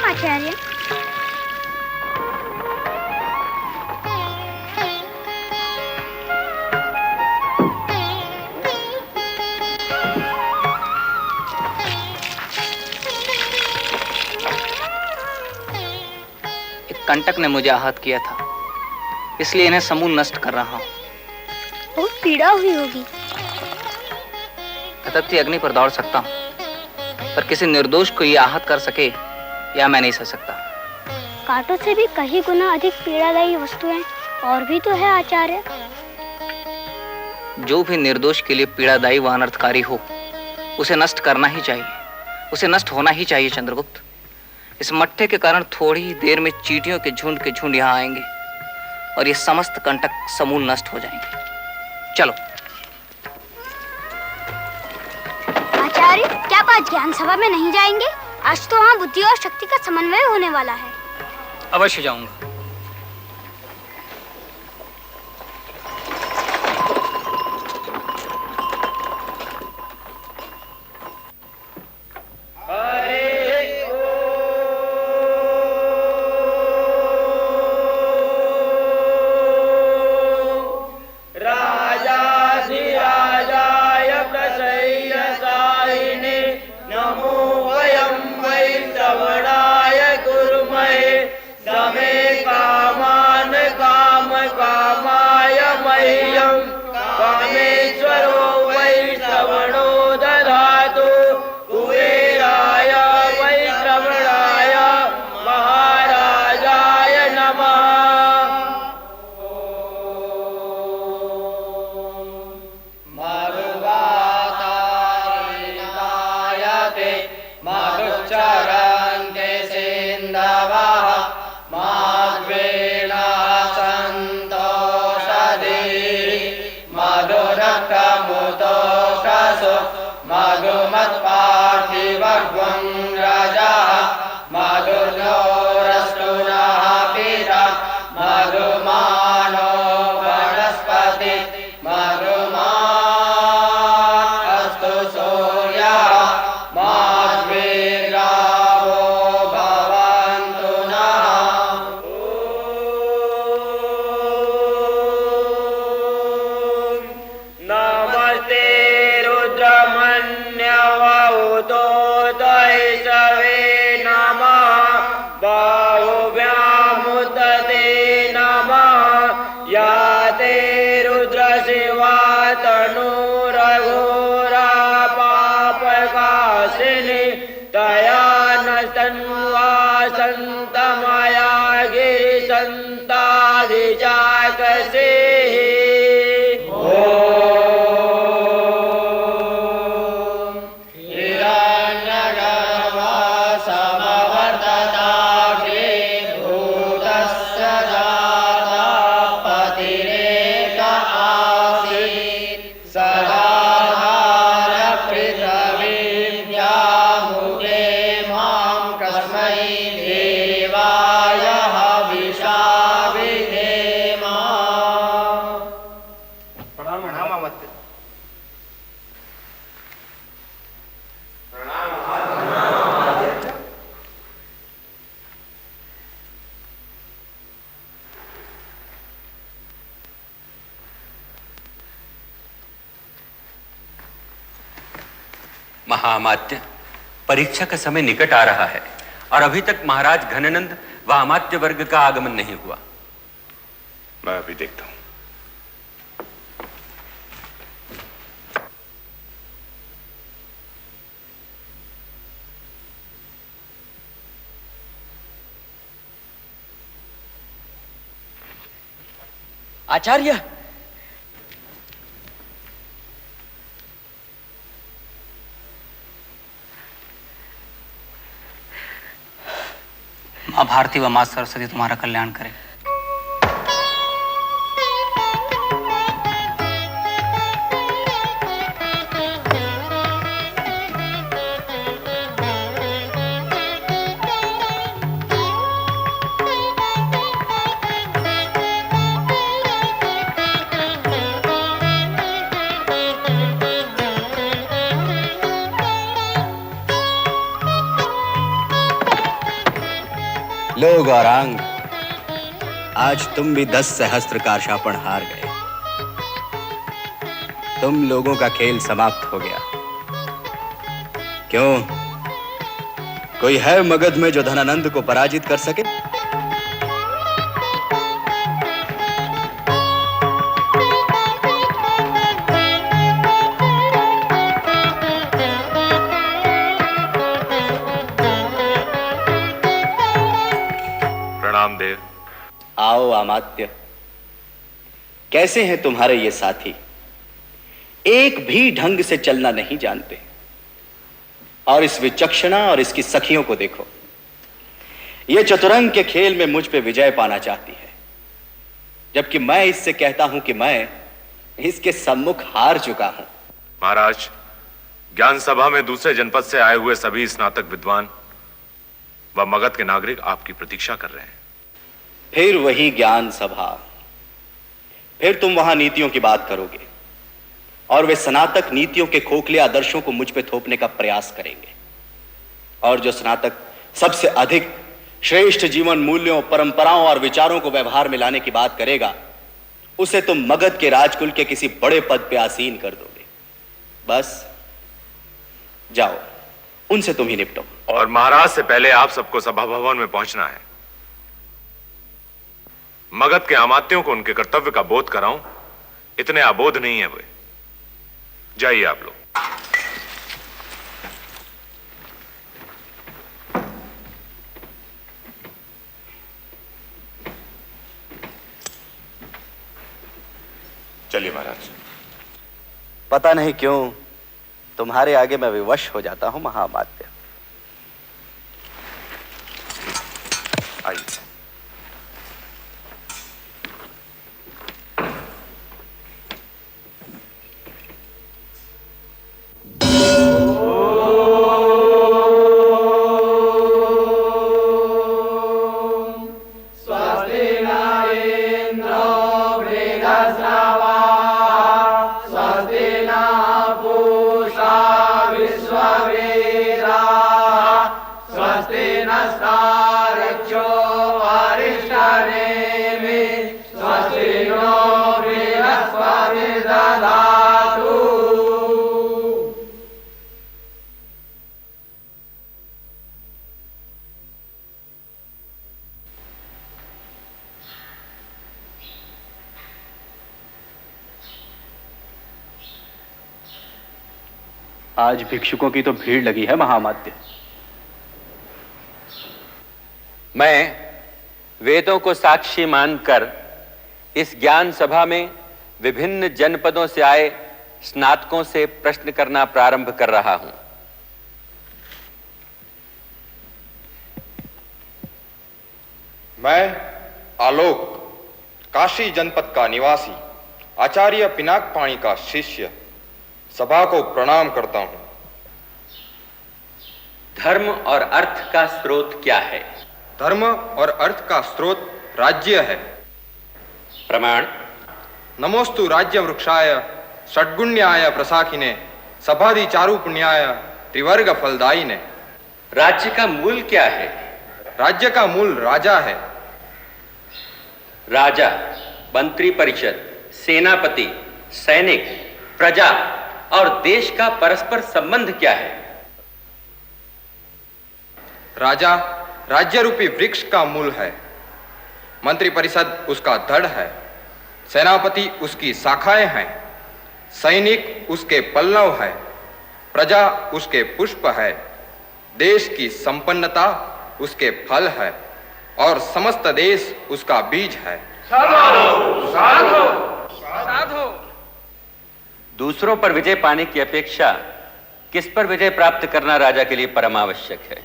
आचार्य? एक कंटक ने मुझे आहत किया था, इसलिए इन्हें समूल नष्ट कर रहा हूँ। बहुत पीड़ा हुई होगी। ततत्ती अग्नि पर दौड़ सकता हूँ, पर किसी निर्दोष को यह आहत कर सके या मैं नहीं सह सकता। कांटों से भी कहीं गुना अधिक पीड़ादायी वस्तुएं और भी तो है आचार्य। जो भी निर्दोष के लिए पीड़ादायी व अनर्थकारी हो, उसे नष्ट करना ही चाहिए, उसे नष्ट होना ही चाहिए। चंद्रगुप्त, इस मट्ठे के कारण थोड़ी ही देर में चींटियों के झुंड यहाँ आएंगे और ये समस्त कंटक समूल नष्ट हो जाएंगे। चलो। आचार्य, क्या बात ज्ञान सभा में नहीं जाएंगे? आज तो वहाँ बुद्धि और शक्ति का समन्वय होने वाला है। अवश्य जाऊंगा। महामात्य, परीक्षा का समय निकट आ रहा है और अभी तक महाराज घननंद व अमात्य वर्ग का आगमन नहीं हुआ। मैं अभी देखता हूं। आचार्य, माँ भारती व माँ सरस्वती तुम्हारा कल्याण करे। लो गौरांग, आज तुम भी 10 सहस्त्र कारशापण हार गए। तुम लोगों का खेल समाप्त हो गया। क्यों, कोई है मगध में जो धनानंद को पराजित कर सके? प्रणाम देव। आओ अमात्य, कैसे हैं तुम्हारे ये साथी? एक भी ढंग से चलना नहीं जानते। और इस विचक्षणा और इसकी सखियों को देखो, ये चतुरंग के खेल में मुझ पे विजय पाना चाहती है, जबकि मैं इससे कहता हूं कि मैं इसके सम्मुख हार चुका हूं। महाराज, ज्ञान सभा में दूसरे जनपद से आए हुए सभी स्नातक विद्वान व मगध के नागरिक आपकी प्रतीक्षा कर रहे हैं। फिर वही ज्ञान सभा, फिर तुम वहां नीतियों की बात करोगे और वे स्नातक नीतियों के खोखले आदर्शों को मुझ पे थोपने का प्रयास करेंगे। और जो स्नातक सबसे अधिक श्रेष्ठ जीवन मूल्यों, परंपराओं और विचारों को व्यवहार में लाने की बात करेगा, उसे तुम मगध के राजकुल के किसी बड़े पद पे आसीन कर दोगे। बस जाओ, उनसे तुम ही निपटो। और महाराज से पहले आप सबको सभा भवन में पहुंचना है। मगध के अमात्यों को उनके कर्तव्य का बोध कराऊं, इतने अबोध नहीं है वे। जाइए आप लोग। चलिए महाराज। पता नहीं क्यों तुम्हारे आगे मैं विवश हो जाता हूं महामात्य। आइए। आज भिक्षुकों की तो भीड़ लगी है महामात्य। मैं वेदों को साक्षी मानकर इस ज्ञान सभा में विभिन्न जनपदों से आए स्नातकों से प्रश्न करना प्रारंभ कर रहा हूं। मैं आलोक, काशी जनपद का निवासी, आचार्य पिनाक पाणी का शिष्य, सभा को प्रणाम करता हूं। धर्म और अर्थ का स्रोत क्या है? धर्म और अर्थ का स्रोत राज्य है। प्रमाण? नमोस्तु राज्य वृक्षाय षड्गुण्याय प्रसाखिने सभादि चारु पुण्याय त्रिवर्ग फलदायिने। राज्य का मूल क्या है? राज्य का मूल राजा है। राजा, मंत्री परिषद, सेनापति, सैनिक, प्रजा और देश का परस्पर संबंध क्या है? राजा राज्य रूपी वृक्ष का मूल है, मंत्री परिषद उसका धड़ है, सेनापति उसकी शाखाएं हैं, सैनिक उसके पल्लव है, प्रजा उसके पुष्प है, देश की संपन्नता उसके फल है और समस्त देश उसका बीज है। साधो, साधो, साधो। दूसरों पर विजय पाने की अपेक्षा किस पर विजय प्राप्त करना राजा के लिए परम आवश्यक है?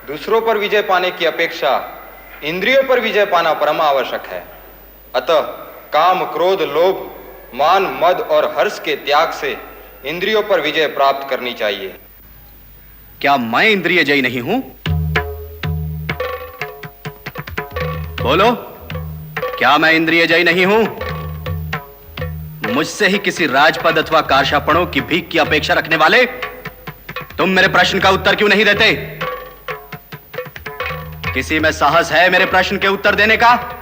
दूसरों पर विजय पाने की अपेक्षा इंद्रियों पर विजय पाना परम आवश्यक है। अतः काम, क्रोध, लोभ, मान, मद और हर्ष के त्याग से इंद्रियों पर विजय प्राप्त करनी चाहिए। क्या मैं इंद्रिय जयी नहीं हूं? बोलो, क्या मैं इंद्रिय जयी नहीं हूं? मुझसे ही किसी राजपद अथवा कारशापणों की भीख की अपेक्षा रखने वाले तुम मेरे प्रश्न का उत्तर क्यों नहीं देते? किसी में साहस है मेरे प्रश्न के उत्तर देने का?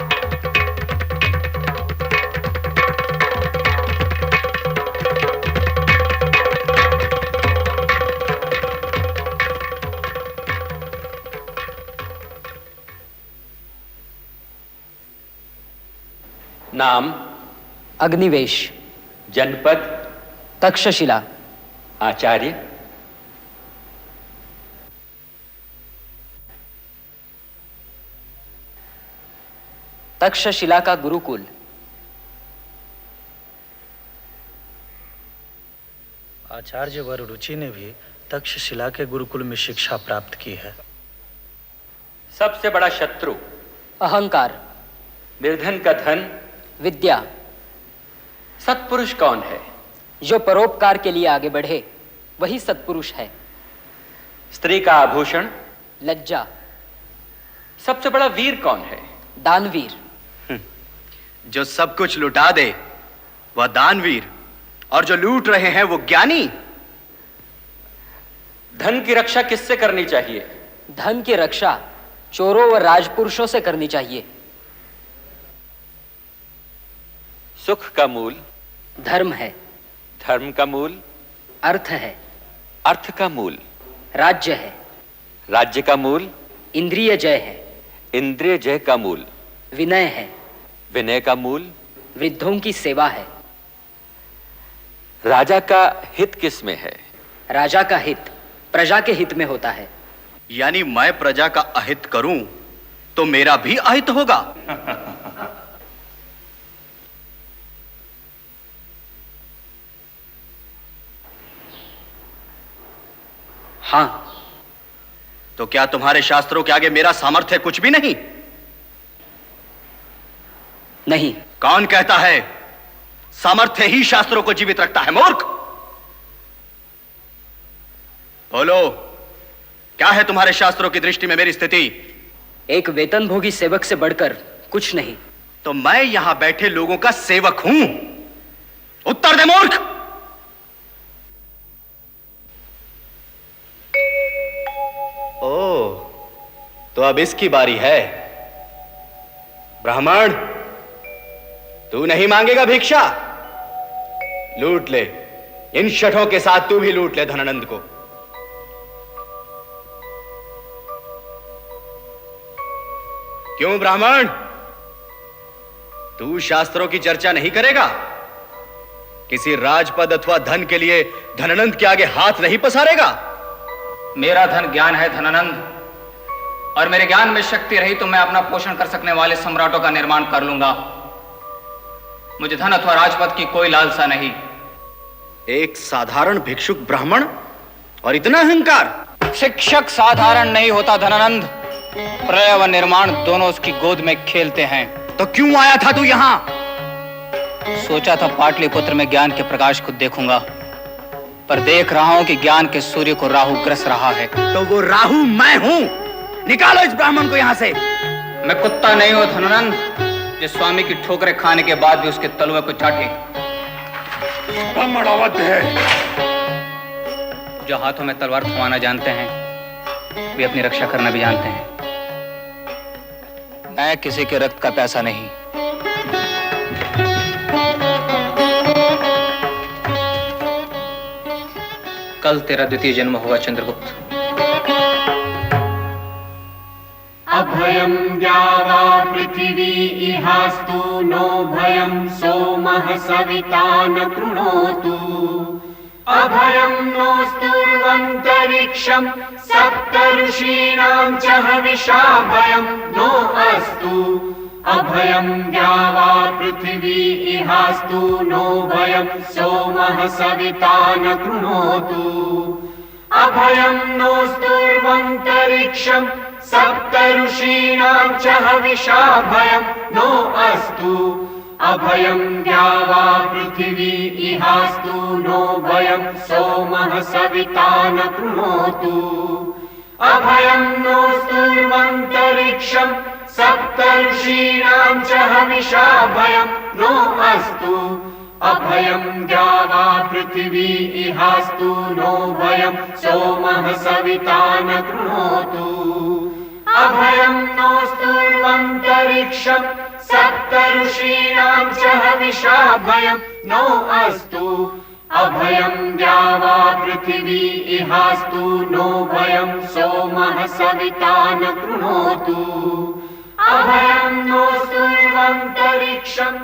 नाम? अग्निवेश। जनपद? तक्षशिला। आचार्य? तक्षशिला का गुरुकुल। आचार्य वररुचि ने भी तक्षशिला के गुरुकुल में शिक्षा प्राप्त की है। सबसे बड़ा शत्रु? अहंकार। निर्धन का धन? विद्या। सत्पुरुष कौन है? जो परोपकार के लिए आगे बढ़े वही सत्पुरुष है। स्त्री का आभूषण? लज्जा। सबसे बड़ा वीर कौन है? दानवीर। जो सब कुछ लुटा दे वह दानवीर, और जो लूट रहे हैं वो ज्ञानी। धन की रक्षा किससे करनी चाहिए? धन की रक्षा चोरों व राजपुरुषों से करनी चाहिए। सुख का मूल? धर्म है। धर्म का मूल? अर्थ है। अर्थ का मूल? राज्य है। राज्य का मूल? इंद्रिय जय है। इंद्रिय जय का मूल? विनय है। विनय का मूल? वृद्धों की सेवा है। राजा का हित किसमें है? राजा का हित प्रजा के हित में होता है। यानी मैं प्रजा का अहित करूं तो मेरा भी अहित होगा। हाँ। तो क्या तुम्हारे शास्त्रों के आगे मेरा सामर्थ्य कुछ भी नहीं? नहीं। कौन कहता है सामर्थ्य ही शास्त्रों को जीवित रखता है? मूर्ख! बोलो, क्या है तुम्हारे शास्त्रों की दृष्टि में मेरी स्थिति? एक वेतनभोगी सेवक से बढ़कर कुछ नहीं। तो मैं यहां बैठे लोगों का सेवक हूं? उत्तर दे मूर्ख! ओ, तो अब इसकी बारी है। ब्राह्मण, तू नहीं मांगेगा भिक्षा? लूट ले, इन शठों के साथ तू भी लूट ले धनानंद को। क्यों ब्राह्मण, तू शास्त्रों की चर्चा नहीं करेगा? किसी राजपद अथवा धन के लिए धनानंद के आगे हाथ नहीं पसारेगा? मेरा धन ज्ञान है धनानंद, और मेरे ज्ञान में शक्ति रही तो मैं अपना पोषण कर सकने वाले सम्राटों का निर्माण कर लूंगा। मुझे धन अथवा राजपद की कोई लालसा नहीं। एक साधारण भिक्षुक ब्राह्मण और इतना अहंकार? शिक्षक साधारण नहीं होता धनानंद, प्रलय व निर्माण दोनों उसकी गोद में खेलते हैं। तो क्यों आया था तू यहां? सोचा था पाटलिपुत्र में ज्ञान के प्रकाश को देखूंगा, पर देख रहा हूं कि ज्ञान के सूर्य को राहु ग्रस रहा है। तो वो राहु मैं हूं। निकालो इस ब्राह्मण को यहां से। मैं कुत्ता नहीं हूं धनानंद, जो स्वामी की ठोकरें खाने के बाद भी उसके तलवे को चाटे। ब्राह्मण अवध है। जो हाथों में तलवार थमाना जानते हैं वे अपनी रक्षा करना भी जानते हैं। मैं किसी के रक्त का प्यासा नहीं। कल तेरा द्वितीय जन्म होगा चंद्रगुप्त। अभयं द्यावा पृथिवी इहास्तु नो भयं सोमः सविता न कृणोतु। अभयं नोऽस्तुर्वन्तरिक्षं सप्तऋषीणां च हविषा भयं नो अस्तु। अभयं द्यावा पृथिवी इहास्तु नो भयं सोमः सविता न कृणोतु। अभयं नोऽस्तुर्वन्तरिक्षं सप्तऋषीणां च हविषा भयं नो अस्तु। अभयं द्यावा पृथिवी इहास्तु नो भयं सोमः सविता न कृणोतु। अभयं नोऽस्तुर्वन्तरिक्षं सप्तऋषीणां च हविषा भयं नो अस्तु। अभयं द्यावा पृथिवी इहास्तु नो भयं सोमः सविता न कृणोतु। अभयं नोऽस्तुर्वन्तरिक्षं सप्तऋषीणां च हविषाभयं नो अस्तु अभयं द्यावा पृथिवी इहास्तु नो भयं सोमः सविता न कृणोतु अभयं नोऽस्तुर्वन्तरिक्षं